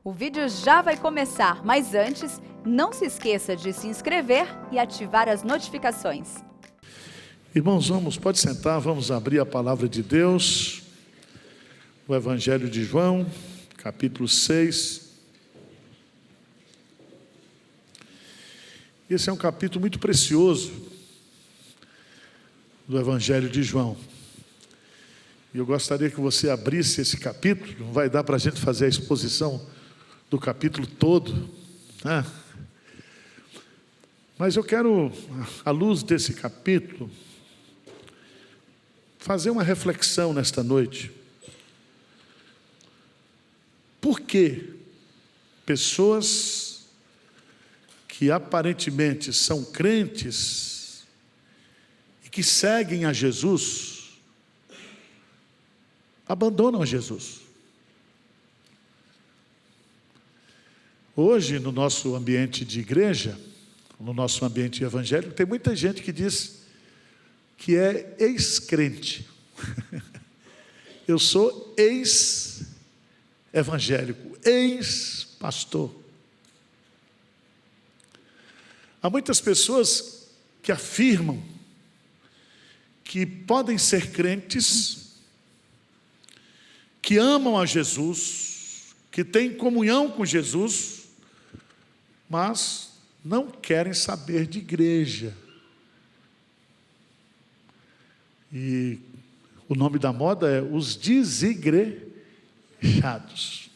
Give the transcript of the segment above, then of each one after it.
O vídeo já vai começar, mas antes, não se esqueça de se inscrever e ativar as notificações. Irmãos, pode sentar, vamos abrir a palavra de Deus, o Evangelho de João, capítulo 6. Esse é um capítulo muito precioso do Evangelho de João. E eu gostaria que você abrisse esse capítulo, não vai dar para a gente fazer a exposição do capítulo todo, né? Mas eu quero, à luz desse capítulo, fazer uma reflexão nesta noite. Por que pessoas que aparentemente são crentes e que seguem a Jesus, abandonam a Jesus? Hoje, no nosso ambiente de igreja, no nosso ambiente evangélico, tem muita gente que diz que é ex-crente. Eu sou ex-evangélico, ex-pastor. Há muitas pessoas que afirmam que podem ser crentes, que amam a Jesus, que têm comunhão com Jesus, mas não querem saber de igreja. E o nome da moda é os desigrejados.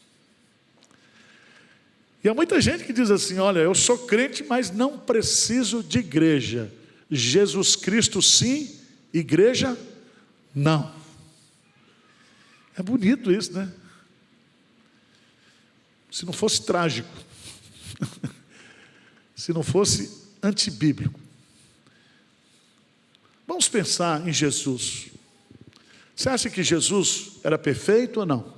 E há muita gente que diz assim: olha, eu sou crente, mas não preciso de igreja. Jesus Cristo sim, igreja não. É bonito isso, né? Se não fosse trágico, se não fosse antibíblico. Vamos pensar em Jesus. Você acha que Jesus era perfeito ou não?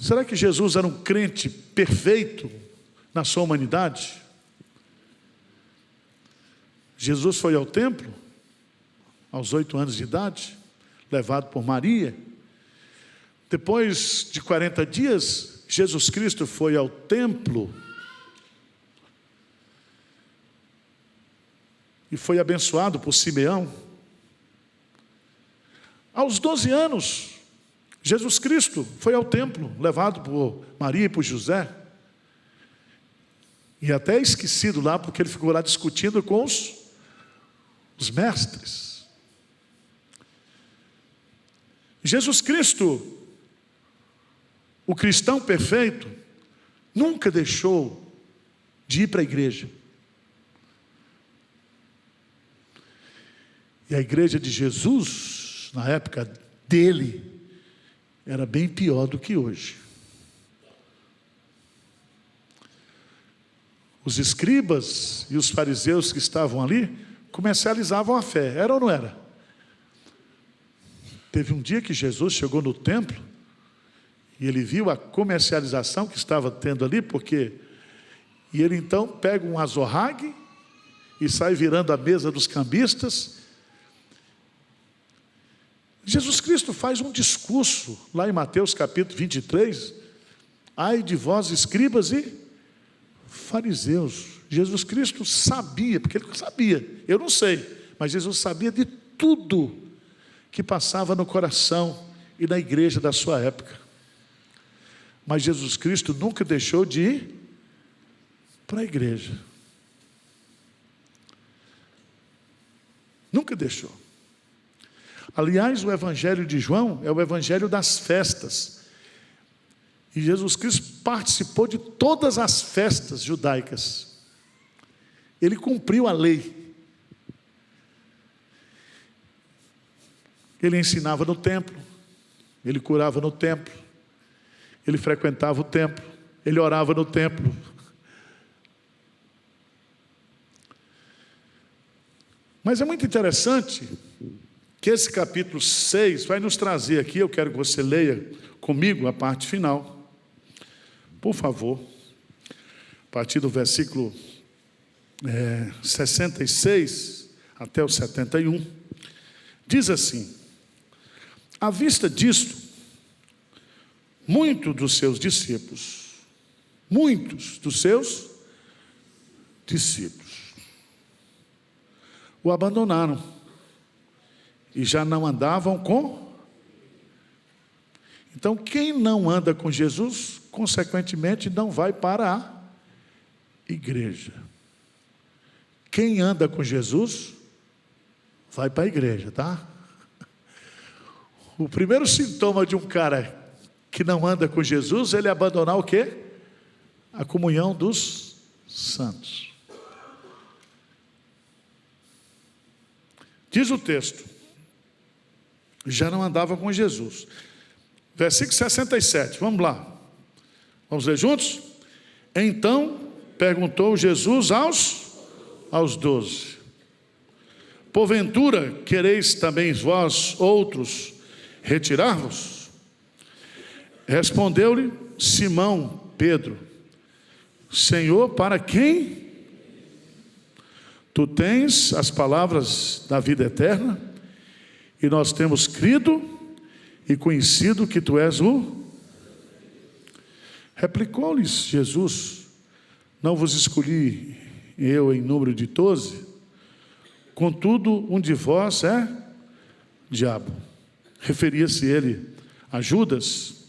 Será que Jesus era um crente perfeito na sua humanidade? Jesus foi ao templo aos 8 anos de idade, levado por Maria. Depois de 40 dias, Jesus Cristo foi ao templo e foi abençoado por Simeão. Aos 12 anos, Jesus Cristo foi ao templo, levado por Maria e por José. E até esquecido lá, porque ele ficou lá discutindo com os mestres. Jesus Cristo, o cristão perfeito, nunca deixou de ir para a igreja. E a igreja de Jesus, na época dele, era bem pior do que hoje. Os escribas e os fariseus que estavam ali comercializavam a fé, era ou não era? Teve um dia que Jesus chegou no templo e ele viu a comercialização que estava tendo ali, e ele então pega um azorrague e sai virando a mesa dos cambistas. Jesus Cristo faz um discurso lá em Mateus capítulo 23, ai de vós escribas e fariseus. Jesus Cristo sabia, porque ele sabia, eu não sei, mas Jesus sabia de tudo que passava no coração e na igreja da sua época. Mas Jesus Cristo nunca deixou de ir para a igreja. Nunca deixou. Aliás, o Evangelho de João é o Evangelho das festas. E Jesus Cristo participou de todas as festas judaicas. Ele cumpriu a lei. Ele ensinava no templo, ele curava no templo, ele frequentava o templo, ele orava no templo. Mas é muito interessante que esse capítulo 6 vai nos trazer aqui, eu quero que você leia comigo a parte final, por favor, a partir do versículo 66 até o 71, diz assim: à vista disto, muitos dos seus discípulos o abandonaram e já não andavam com. Então, quem não anda com Jesus, consequentemente, não vai para a igreja. Quem anda com Jesus, vai para a igreja, tá? O primeiro sintoma de um cara que não anda com Jesus, ele abandonar o quê? A comunhão dos santos. Diz o texto, já não andava com Jesus. Versículo 67, vamos lá. Vamos ler juntos? Então perguntou Jesus aos 12: porventura quereis também vós outros retirar-vos? Respondeu-lhe Simão Pedro: Senhor, para quem? Tu tens as palavras da vida eterna, e nós temos crido e conhecido que tu és o. Replicou-lhes Jesus: não vos escolhi eu em número de 12? Contudo, um de vós é diabo. Referia-se ele a Judas,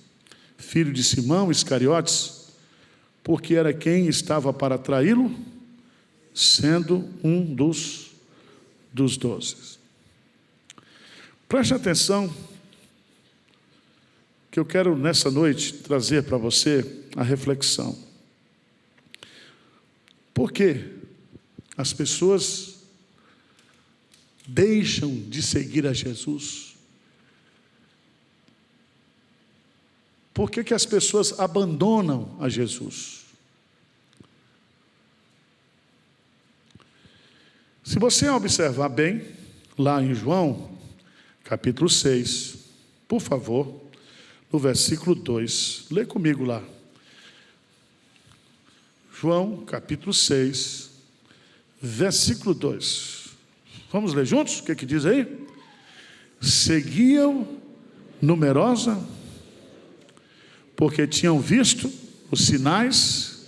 filho de Simão Iscariotes, porque era quem estava para traí-lo, sendo um dos 12. Preste atenção, que eu quero nessa noite trazer para você a reflexão. Por que as pessoas deixam de seguir a Jesus? Por que as pessoas abandonam a Jesus? Se você observar bem, lá em João, capítulo 6, por favor, no versículo 2, lê comigo lá. João, capítulo 6, versículo 2. Vamos ler juntos? O que diz aí? Seguiam numerosa, porque tinham visto os sinais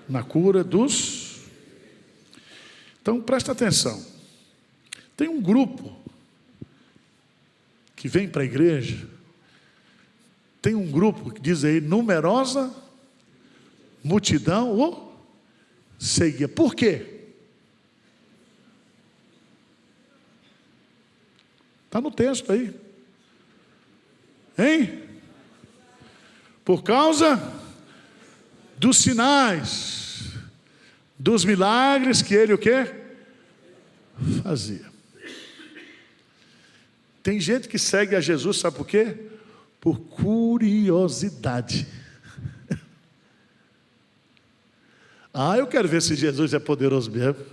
na cura dos. Então, presta atenção. Tem um grupo que vem para a igreja, tem um grupo que diz aí, numerosa multidão o seguia. Por quê? Está no texto aí. Hein? Por causa dos sinais, dos milagres que ele o quê? Fazia. Tem gente que segue a Jesus, sabe por quê? Por curiosidade. Eu quero ver se Jesus é poderoso mesmo.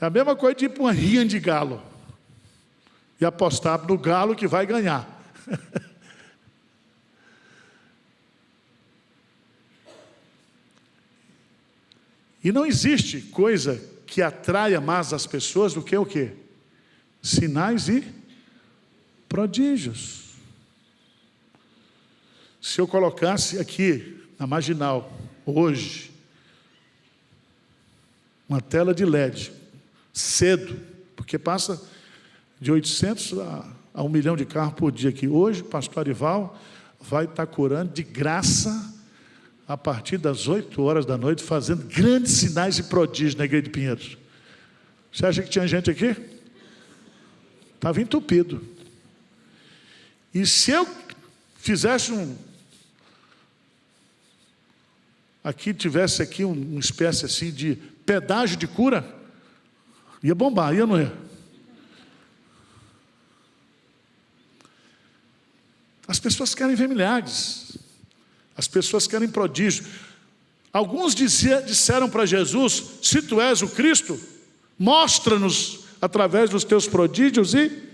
É a mesma coisa de ir para uma rinha de galo e apostar no galo que vai ganhar. E não existe coisa que atraia mais as pessoas do que o quê? Sinais e prodígios. Se eu colocasse aqui na Marginal, hoje, uma tela de LED, cedo, porque passa de 800 a 1 milhão de carros por dia aqui. Hoje, o pastor Arival vai estar curando de graça, a partir das 8 horas da noite, fazendo grandes sinais e prodígios na igreja de Pinheiros. Você acha que tinha gente aqui? Estava entupido. E se eu fizesse tivesse aqui uma espécie assim de pedágio de cura, ia bombar, ia ou não ia? As pessoas querem ver milagres, as pessoas querem prodígio. Alguns disseram para Jesus: se tu és o Cristo, mostra-nos através dos teus prodígios e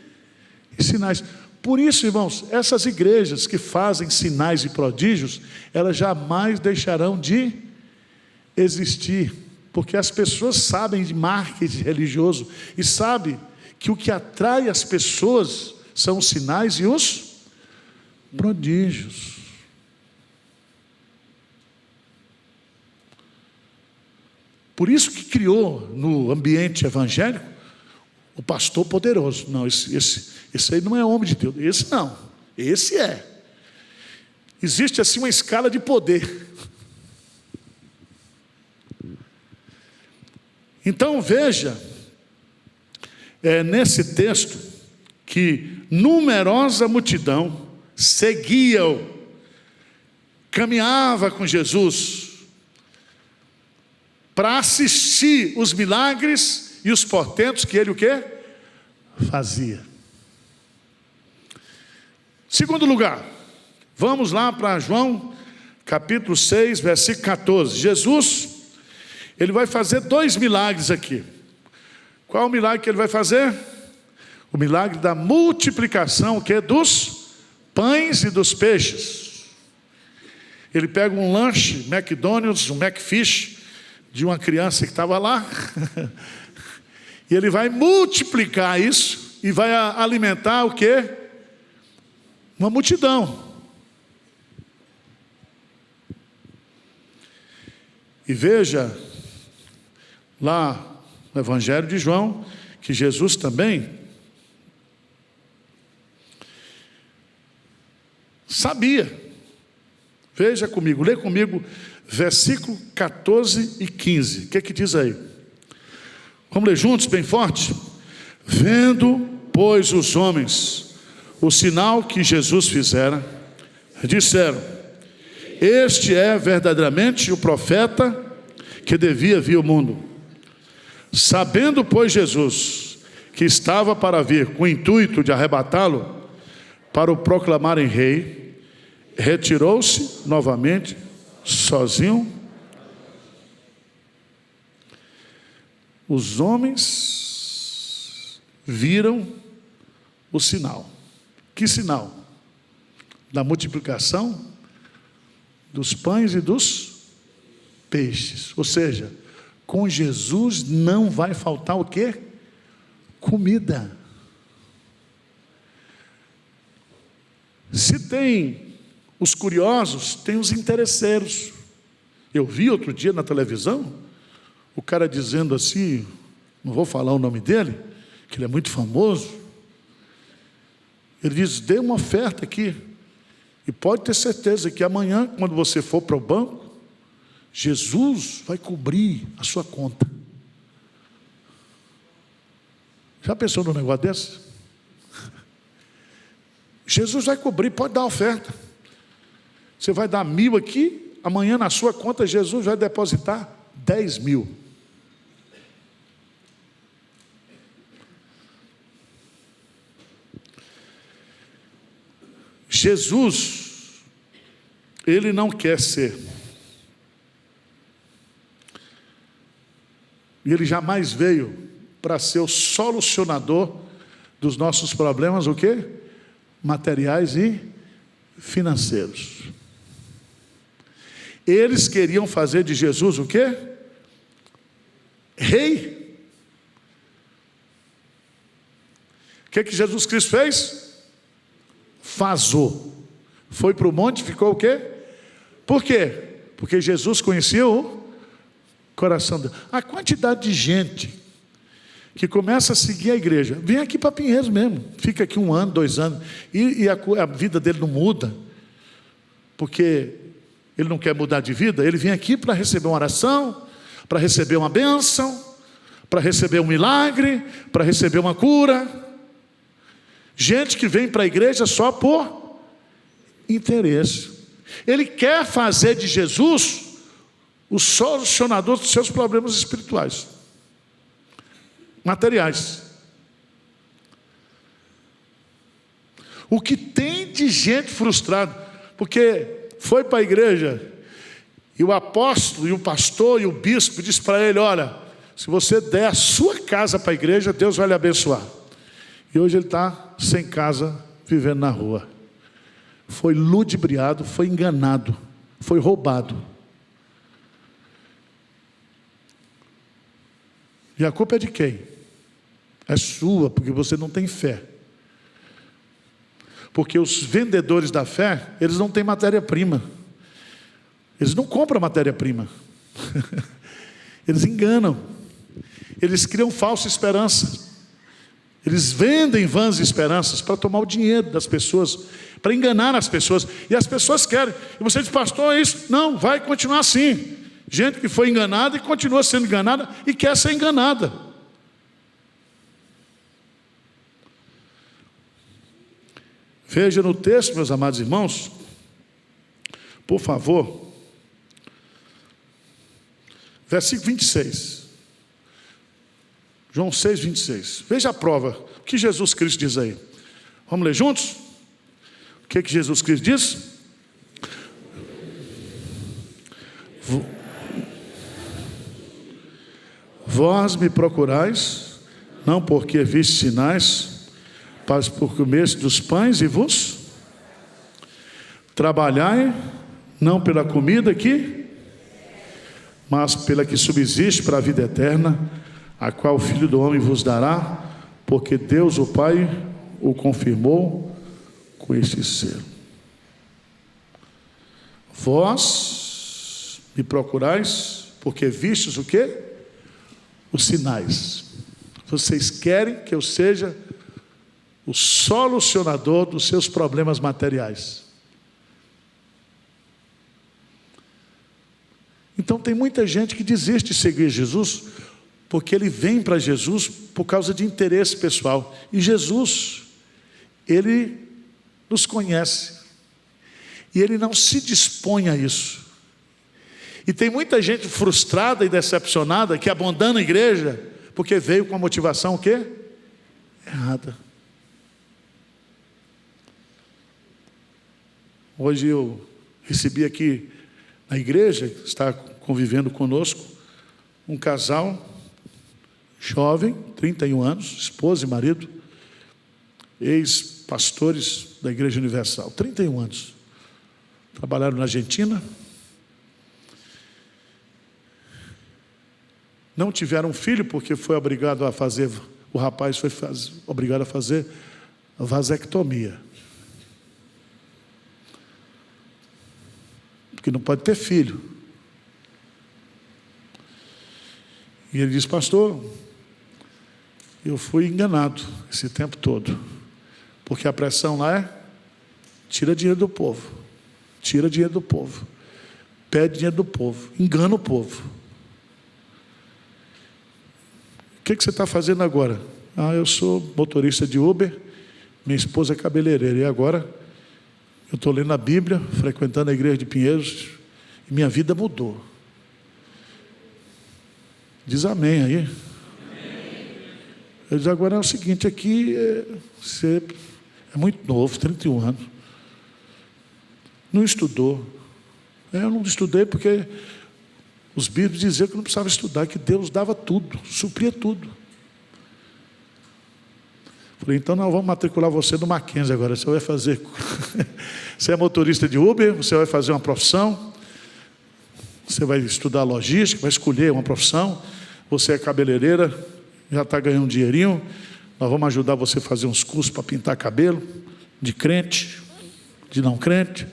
sinais. Por isso, irmãos, essas igrejas que fazem sinais e prodígios, elas jamais deixarão de existir, porque as pessoas sabem de marketing religioso e sabem que o que atrai as pessoas são os sinais e os prodígios. Por isso que criou no ambiente evangélico o pastor poderoso. Não, esse aí não é homem de Deus. Esse não, esse é. Existe assim uma escala de poder. Então veja, nesse texto, que numerosa multidão seguia-o, caminhava com Jesus, para assistir os milagres e os portentos que ele o quê? Fazia. Segundo lugar, vamos lá para João, capítulo 6, versículo 14. Jesus, ele vai fazer 2 milagres aqui. Qual o milagre que ele vai fazer? O milagre da multiplicação, que é dos pães e dos peixes. Ele pega um lanche, McDonald's, um McFish, de uma criança que estava lá, e ele vai multiplicar isso, e vai alimentar o quê? Uma multidão. E veja, lá no Evangelho de João, que Jesus também sabia. Veja comigo, lê comigo, versículo 14 e 15. O que é que diz aí? Vamos ler juntos, bem forte? Vendo, pois, os homens o sinal que Jesus fizera, disseram: este é verdadeiramente o profeta que devia vir ao mundo. Sabendo, pois, Jesus que estava para vir com o intuito de arrebatá-lo para o proclamarem rei, retirou-se novamente sozinho. Os homens viram o sinal. Que sinal? Da multiplicação dos pães e dos peixes. Ou seja, com Jesus não vai faltar o quê? Comida. Se tem os curiosos, tem os interesseiros. Eu vi outro dia na televisão o cara dizendo assim, não vou falar o nome dele, que ele é muito famoso. Ele diz: dê uma oferta aqui, e pode ter certeza que amanhã, quando você for para o banco, Jesus vai cobrir a sua conta. Já pensou num negócio desse? Jesus vai cobrir, pode dar oferta. Você vai dar 1.000 aqui, amanhã na sua conta Jesus vai depositar 10.000. Jesus, ele não quer ser, e ele jamais veio para ser o solucionador dos nossos problemas, o quê? Materiais e financeiros. Eles queriam fazer de Jesus o quê? Rei. O que Jesus Cristo fez? Vazou. Foi para o monte, ficou o quê? Por quê? Porque Jesus conhecia o coração dele. A quantidade de gente que começa a seguir a igreja, vem aqui para Pinheiros mesmo, fica aqui 1 ano, 2 anos, e a vida dele não muda, porque ele não quer mudar de vida. Ele vem aqui para receber uma oração, para receber uma bênção, para receber um milagre, para receber uma cura. Gente que vem para a igreja só por interesse. Ele quer fazer de Jesus o solucionador dos seus problemas espirituais, materiais. O que tem de gente frustrada, porque foi para a igreja, e o apóstolo, e o pastor, e o bispo diz para ele: olha, se você der a sua casa para a igreja, Deus vai lhe abençoar. E hoje ele está sem casa, vivendo na rua. Foi ludibriado, foi enganado, foi roubado. E a culpa é de quem? É sua, porque você não tem fé. Porque os vendedores da fé, eles não têm matéria-prima. Eles não compram matéria-prima. Eles enganam. Eles criam falsa esperança. Eles vendem vãs esperanças para tomar o dinheiro das pessoas, para enganar as pessoas. E as pessoas querem. E você diz, pastor, é isso? Não, vai continuar assim. Gente que foi enganada e continua sendo enganada e quer ser enganada. Veja no texto, meus amados irmãos, por favor, versículo 26. João 6, 26. Veja a prova. O que Jesus Cristo diz aí? Vamos ler juntos? O que Jesus Cristo diz? Vós me procurais, não porque viste sinais, mas por comer dos pães e vos trabalhai, não pela comida que, mas pela que subsiste para a vida eterna, a qual o Filho do Homem vos dará, porque Deus o Pai o confirmou com este selo. Vós me procurais, porque vistes o quê? Os sinais. Vocês querem que eu seja o solucionador dos seus problemas materiais. Então tem muita gente que desiste de seguir Jesus, porque ele vem para Jesus por causa de interesse pessoal. E Jesus, ele nos conhece. E ele não se dispõe a isso. E tem muita gente frustrada e decepcionada que abandona a igreja porque veio com a motivação o quê? Errada. Hoje eu recebi aqui na igreja, está convivendo conosco, um casal jovem, 31 anos, esposa e marido, ex-pastores da Igreja Universal, 31 anos. Trabalharam na Argentina. Não tiveram filho porque foi obrigado a fazer, o rapaz foi obrigado a fazer vasectomia. Porque não pode ter filho. E ele diz, pastor, eu fui enganado esse tempo todo. Porque a pressão lá é, tira dinheiro do povo. Tira dinheiro do povo. Pede dinheiro do povo. Engana o povo. O que você está fazendo agora? Ah, eu sou motorista de Uber, minha esposa é cabeleireira. E agora eu estou lendo a Bíblia, frequentando a igreja de Pinheiros, e minha vida mudou. Diz amém aí. Amém. Eu digo, agora é o seguinte, aqui você é muito novo, 31 anos. Não estudou. Eu não estudei porque os bíblicos diziam que eu não precisava estudar, que Deus dava tudo, supria tudo. Falei, então nós vamos matricular você no Mackenzie agora. Você vai fazer... Você é motorista de Uber, você vai fazer uma profissão, você vai estudar logística, vai escolher uma profissão, você é cabeleireira, já está ganhando um dinheirinho, nós vamos ajudar você a fazer uns cursos para pintar cabelo, de crente, de não crente.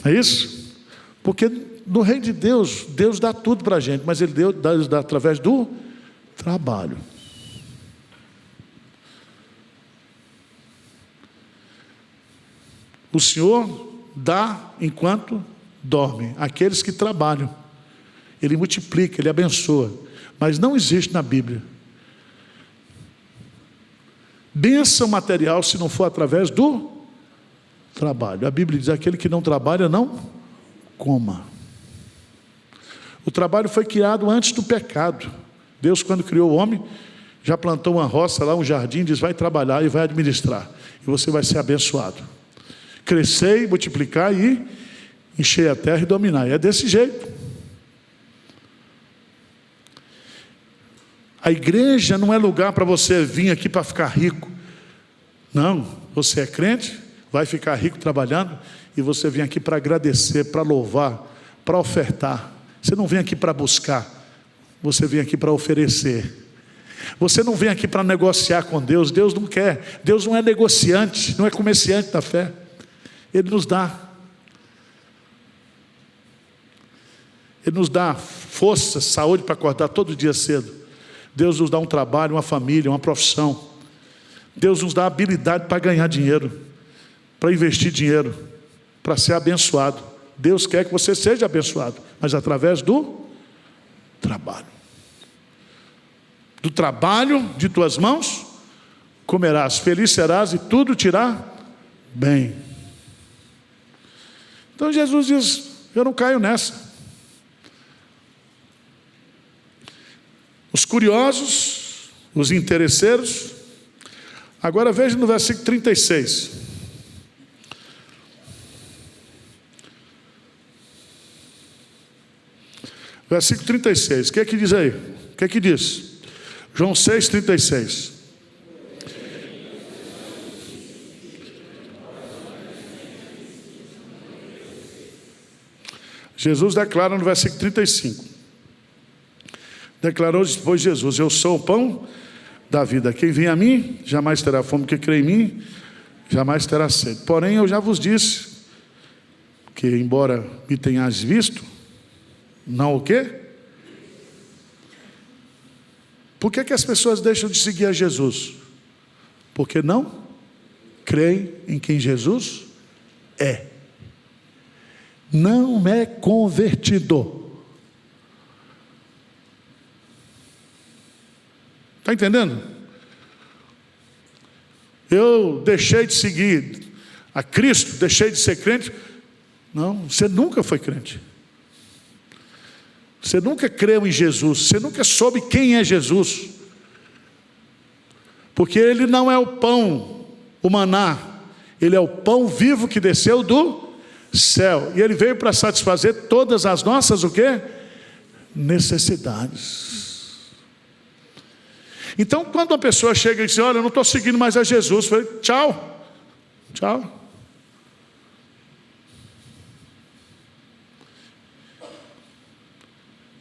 É isso? Porque no reino de Deus, Deus dá tudo para a gente, mas Ele dá através do trabalho. O Senhor dá enquanto dorme. Aqueles que trabalham, Ele multiplica, Ele abençoa. Mas não existe na Bíblia bênção material se não for através do trabalho. A Bíblia diz, aquele que não trabalha, não coma. O trabalho foi criado antes do pecado. Deus, quando criou o homem, já plantou uma roça lá, um jardim, diz, vai trabalhar e vai administrar. E você vai ser abençoado. Crescer, multiplicar e encher a terra e dominar. E é desse jeito. A igreja não é lugar para você vir aqui para ficar rico. Não, você é crente, vai ficar rico trabalhando, e você vem aqui para agradecer, para louvar, para ofertar. Você não vem aqui para buscar, você vem aqui para oferecer. Você não vem aqui para negociar com Deus. Deus não quer. Deus não é negociante, não é comerciante da fé. Ele nos dá. Ele nos dá força, saúde para acordar todo dia cedo. Deus nos dá um trabalho, uma família, uma profissão. Deus nos dá habilidade para ganhar dinheiro, para investir dinheiro, para ser abençoado. Deus quer que você seja abençoado, mas através do trabalho. Do trabalho de tuas mãos comerás, feliz serás e tudo te irá bem. Então Jesus diz: eu não caio nessa. Os curiosos, os interesseiros. Agora veja no versículo 36. Versículo 36. O que é que diz aí? O que é que diz? João 6, 36. Jesus declara no versículo 35. Declarou depois Jesus: eu sou o pão da vida. Quem vem a mim jamais terá fome, quem crê em mim jamais terá sede. Porém eu já vos disse que, embora me tenhas visto, não o quê? Por que as pessoas deixam de seguir a Jesus? Porque não creem em quem Jesus é. Não é convertido. Está entendendo? Eu deixei de seguir a Cristo, deixei de ser crente. Não, você nunca foi crente. Você nunca creu em Jesus. Você nunca soube quem é Jesus. Porque Ele não é o pão, o maná. Ele é o pão vivo que desceu do céu. E Ele veio para satisfazer todas as nossas, o quê? Necessidades. Então, quando uma pessoa chega e diz: olha, eu não estou seguindo mais a Jesus, eu falei: tchau, tchau.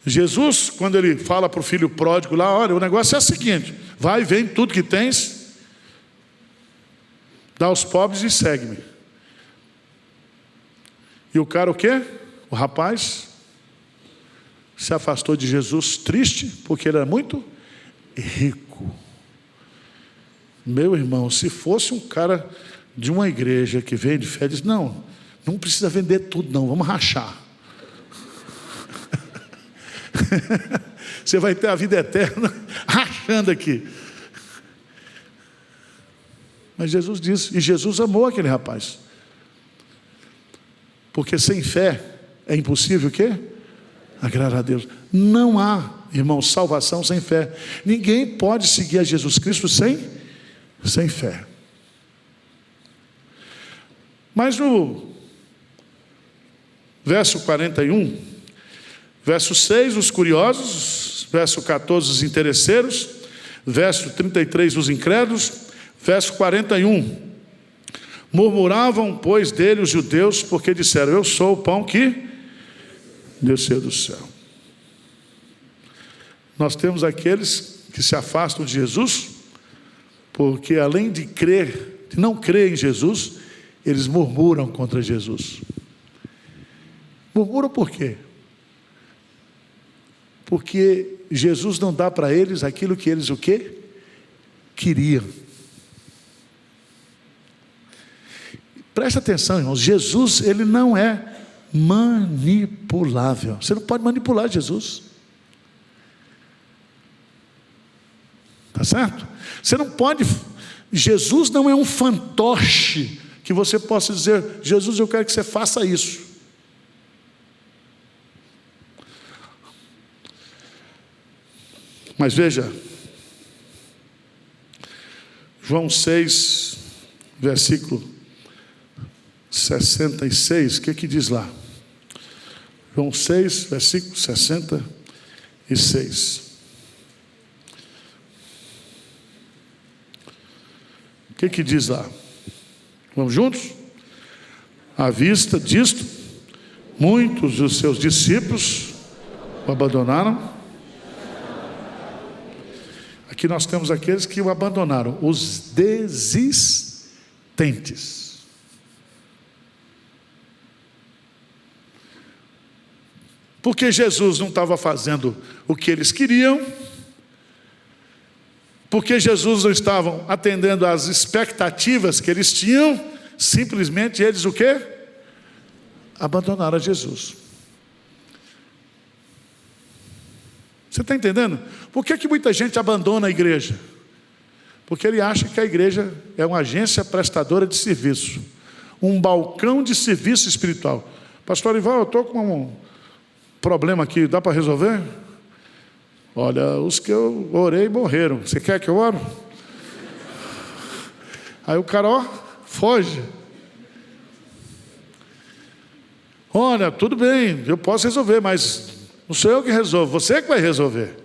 Jesus, quando Ele fala para o filho pródigo lá: olha, o negócio é o seguinte, vai, vende tudo que tens, dá aos pobres e segue-me. E o cara o quê? O rapaz se afastou de Jesus triste, porque ele era muito rico. Meu irmão, se fosse um cara de uma igreja que vende fé, diz: não precisa vender tudo não, vamos rachar. Você vai ter a vida eterna rachando aqui. Mas Jesus disse, e Jesus amou aquele rapaz. Porque sem fé é impossível o quê? Agradar a Deus. Não há, irmão, salvação sem fé. Ninguém pode seguir a Jesus Cristo sem fé. Mas no verso 41, verso 6, os curiosos, verso 14, os interesseiros, verso 33, os incrédulos, verso 41, murmuravam, pois, dele os judeus, porque disseram: eu sou o pão que desceu do céu. Nós temos aqueles que se afastam de Jesus, porque além de crer, de não crer em Jesus, eles murmuram contra Jesus. Murmuram por quê? Porque Jesus não dá para eles aquilo que eles o quê? Queriam. Presta atenção, irmãos, Jesus, ele não é manipulável. Você não pode manipular Jesus. Tá certo? Você não pode. Jesus não é um fantoche que você possa dizer: Jesus, eu quero que você faça isso. Mas veja, João 6, versículo 66, o que diz lá? João 6, versículo 66. O que diz lá? Vamos juntos? À vista disto, muitos dos seus discípulos o abandonaram. Aqui que nós temos aqueles que o abandonaram, os desistentes. Porque Jesus não estava fazendo o que eles queriam, porque Jesus não estava atendendo às expectativas que eles tinham, simplesmente eles o quê? Abandonaram Jesus. Você está entendendo? Por que muita gente abandona a igreja? Porque ele acha que a igreja é uma agência prestadora de serviço, um balcão de serviço espiritual. Pastor Ival, eu estou com um problema aqui, dá para resolver? Olha, os que eu orei morreram. Você quer que eu ore? Aí o cara, foge. Olha, tudo bem, eu posso resolver, mas não sou eu que resolvo, você que vai resolver.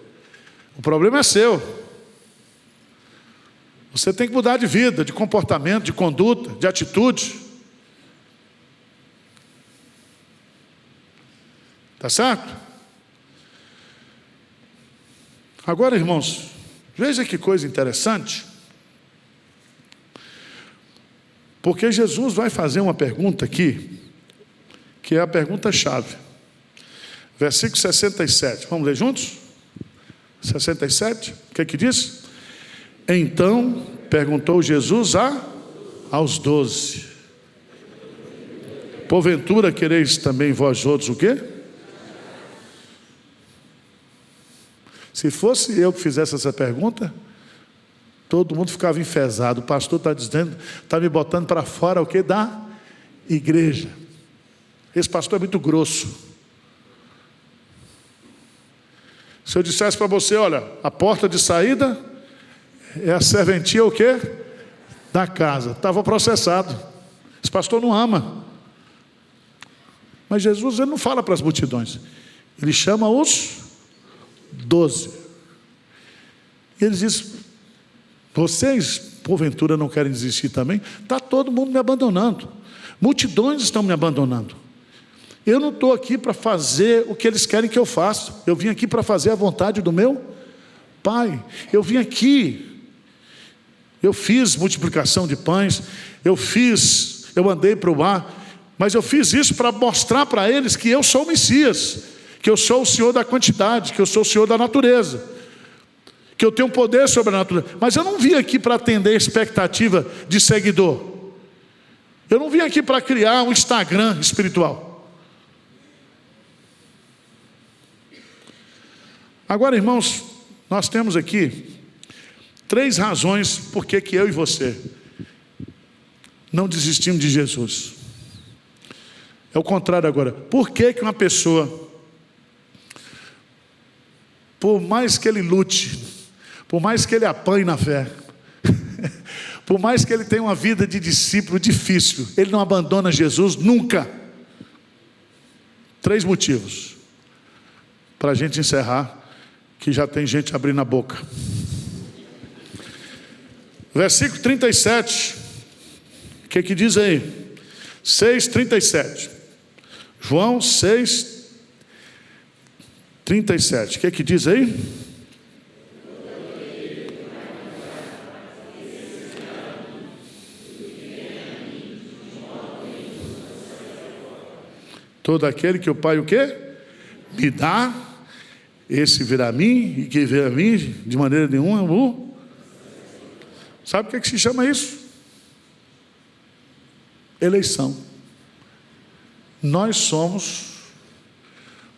O problema é seu. Você tem que mudar de vida, de comportamento, de conduta, de atitude. Tá certo? Agora, irmãos, veja que coisa interessante. Porque Jesus vai fazer uma pergunta aqui, que é a pergunta-chave. Versículo 67. Vamos ler juntos? 67. O que é que diz? Então perguntou Jesus aos 12: porventura quereis também vós outros o quê? Se fosse eu que fizesse essa pergunta, todo mundo ficava enfesado. O pastor está dizendo, está me botando para fora o quê? Da igreja. Esse pastor é muito grosso. Se eu dissesse para você, olha, a porta de saída é a serventia o quê? Da casa. Estava processado. Esse pastor não ama. Mas Jesus, ele não fala para as multidões. Ele chama os 12. E ele diz, vocês, porventura, não querem desistir também? Está todo mundo me abandonando. Multidões estão me abandonando. Eu não estou aqui para fazer o que eles querem que eu faça. Eu vim aqui para fazer a vontade do meu Pai. Eu vim aqui. Eu fiz multiplicação de pães. Eu andei para o mar. Mas eu fiz isso para mostrar para eles que eu sou o Messias. Que eu sou o Senhor da quantidade. Que eu sou o Senhor da natureza. Que eu tenho poder sobre a natureza. Mas eu não vim aqui para atender a expectativa de seguidor. Eu não vim aqui para criar um Instagram espiritual. Agora, irmãos, nós temos aqui 3 razões por que eu e você não desistimos de Jesus. É o contrário agora. Por que uma pessoa, por mais que ele lute, por mais que ele apanhe na fé, por mais que ele tenha uma vida de discípulo difícil, ele não abandona Jesus nunca? 3 motivos. Para a gente encerrar, que já tem gente abrindo a boca. Versículo 37. O que diz aí? 6:37. João 6:37. O que diz aí? Todo aquele que o Pai o quê? Me dá, esse virá a mim, e que virá a mim, de maneira nenhuma, Sabe o que se chama isso? Eleição. Nós somos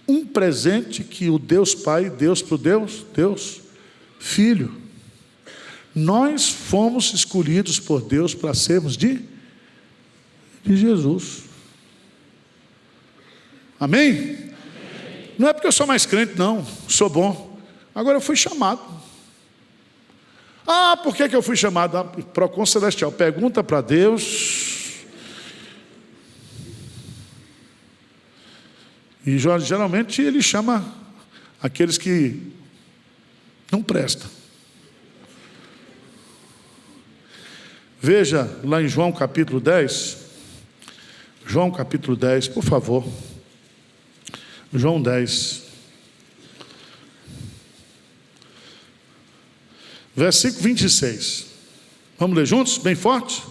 um presente que o Deus Pai deu para o Deus Filho. Nós fomos escolhidos por Deus para sermos de Jesus. Amém? Não é porque eu sou mais crente, não. Sou bom. Agora eu fui chamado. Por que eu fui chamado? Procon Celestial. Pergunta para Deus. E geralmente ele chama aqueles que não prestam. Veja lá em João capítulo 10. João capítulo 10, por favor. João 10. Versículo 26. Vamos ler juntos, bem forte?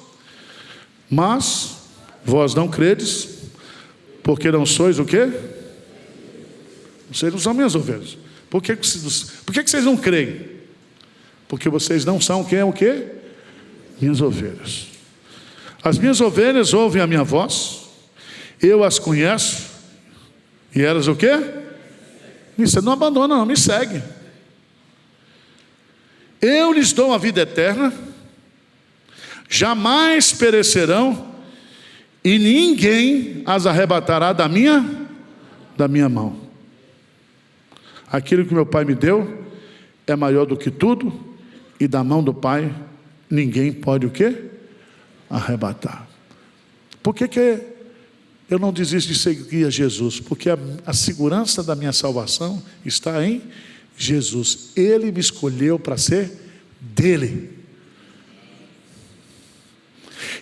Mas vós não credes, porque não sois o quê? Vocês não são minhas ovelhas. Por que vocês não creem? Porque vocês não são quem é o quê? Minhas ovelhas. As minhas ovelhas ouvem a minha voz, eu as conheço, e elas o quê? Você não abandona, não, me segue. Eu lhes dou a vida eterna, jamais perecerão, e ninguém as arrebatará da minha mão. Aquilo que meu Pai me deu é maior do que tudo, e da mão do Pai ninguém pode o quê? Arrebatar. Por que eu não desisto de seguir a Jesus? Porque a segurança da minha salvação está em Jesus. Ele me escolheu para ser dele.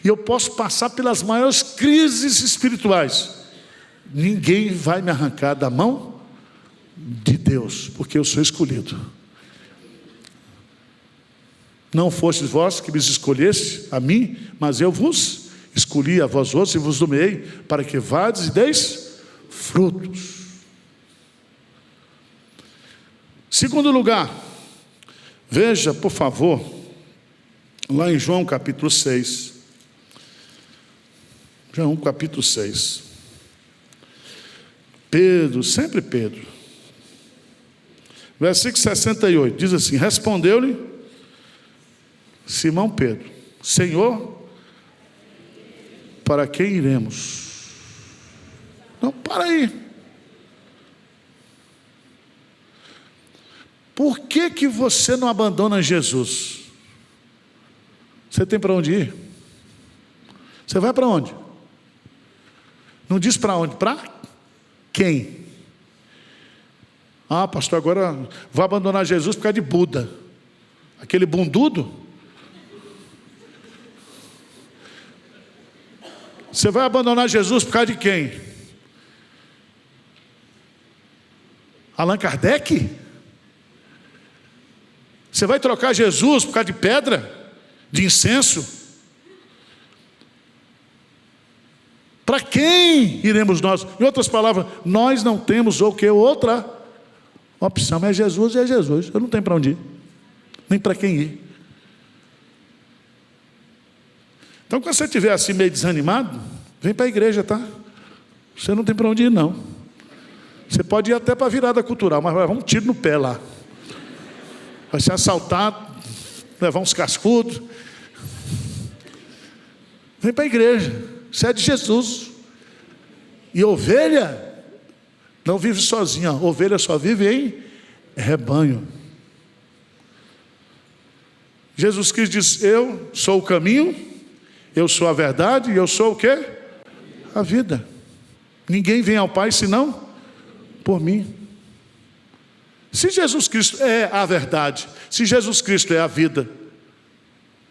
E eu posso passar pelas maiores crises espirituais, ninguém vai me arrancar da mão de Deus, porque eu sou escolhido. Não fostes vós que me escolheste a mim, mas eu vos escolhi a vós outros e vos nomeei para que vades e deis frutos. Segundo lugar, veja por favor lá em João capítulo 6. João capítulo 6. Pedro, sempre Pedro. Versículo 68, diz assim: respondeu-lhe Simão Pedro: Senhor, para quem iremos? Não, para aí. Por que você não abandona Jesus? Você tem para onde ir? Você vai para onde? Não diz para onde? Para quem? Ah, pastor, agora vou abandonar Jesus por causa de Buda. Aquele bundudo? Você vai abandonar Jesus por causa de quem? Allan Kardec? Você vai trocar Jesus por causa de pedra? De incenso? Para quem iremos nós? Em outras palavras, nós não temos o que? Outra opção. É Jesus e é Jesus. Eu não tenho para onde ir, nem para quem ir. Então, quando você estiver assim meio desanimado, vem para a igreja, tá? Você não tem para onde ir, não. Você pode ir até para a virada cultural, mas vai levar um tiro no pé lá. Vai ser assaltado, levar uns cascudos. Vem para a igreja. Você é de Jesus. E ovelha não vive sozinha. Ovelha só vive em rebanho. Jesus Cristo diz: eu sou o caminho, eu sou a verdade e eu sou o quê? A vida. Ninguém vem ao Pai senão por mim. Se Jesus Cristo é a verdade, se Jesus Cristo é a vida,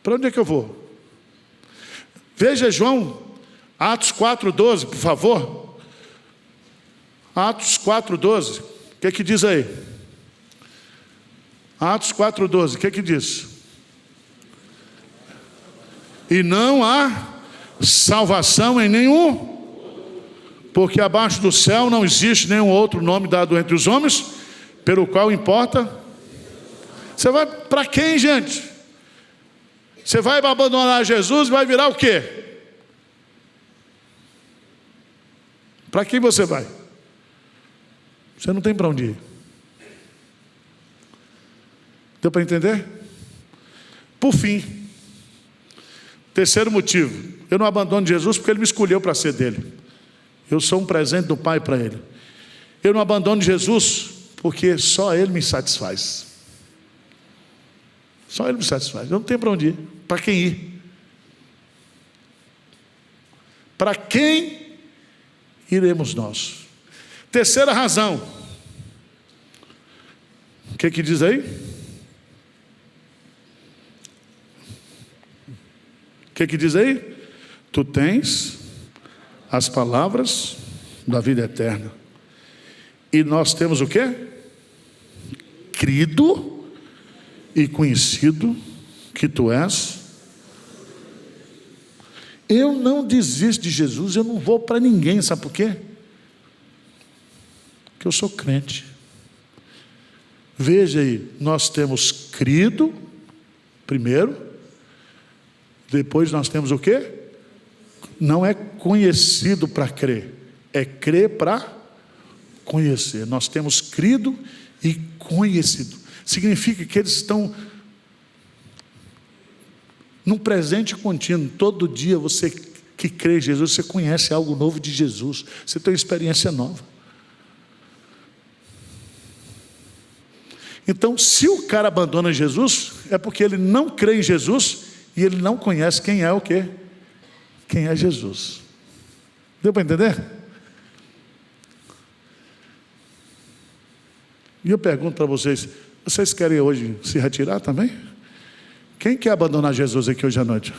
para onde é que eu vou? Veja João, Atos 4,12, por favor. Atos 4,12. O que diz aí? Atos 4,12, o que diz? E não há salvação em nenhum, porque abaixo do céu não existe nenhum outro nome dado entre os homens, pelo qual importa. Você vai para quem, gente? Você vai abandonar Jesus e vai virar o quê? Para quem você vai? Você não tem para onde ir. Deu para entender? Por fim, terceiro motivo: eu não abandono Jesus porque Ele me escolheu para ser dele. Eu sou um presente do Pai para Ele. Eu não abandono Jesus porque só Ele me satisfaz. Só Ele me satisfaz. Eu não tenho para onde ir. Para quem ir? Para quem iremos nós? Terceira razão. O que diz aí? O que diz aí? Tu tens as palavras da vida eterna. E nós temos o quê? Crido e conhecido que tu és. Eu não desisto de Jesus, eu não vou para ninguém, sabe por quê? Porque eu sou crente. Veja aí, nós temos crido, primeiro, depois nós temos o quê? Não é conhecido para crer, é crer para conhecer. Nós temos crido e conhecido. Significa que eles estão num presente contínuo. Todo dia você que crê em Jesus, você conhece algo novo de Jesus, você tem uma experiência nova. Então, se o cara abandona Jesus, é porque ele não crê em Jesus e ele não conhece quem é o quê? Quem é Jesus. Deu para entender? E eu pergunto para vocês, vocês querem hoje se retirar também? Quem quer abandonar Jesus aqui hoje à noite?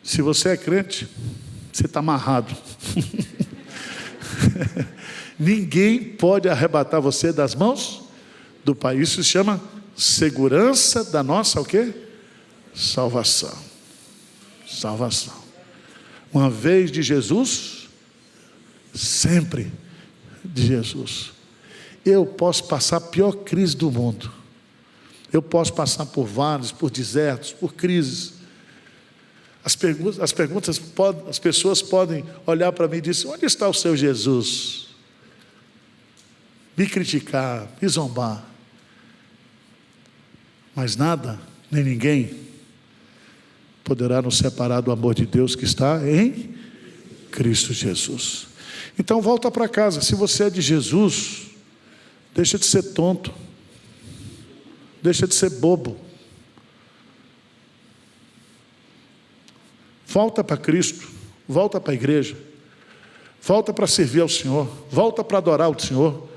Se você é crente, você está amarrado. Ninguém pode arrebatar você das mãos do Pai. Isso se chama segurança da nossa o quê? Salvação. Salvação. Uma vez de Jesus, sempre de Jesus. Eu posso passar a pior crise do mundo. Eu posso passar por vales, por desertos, por crises. As pessoas podem olhar para mim e dizer: onde está o seu Jesus? Me criticar, me zombar. Mas nada, nem ninguém poderá nos separar do amor de Deus que está em Cristo Jesus. Então volta para casa. Se você é de Jesus, deixa de ser tonto, deixa de ser bobo. Volta para Cristo, volta para a igreja, volta para servir ao Senhor, volta para adorar o Senhor,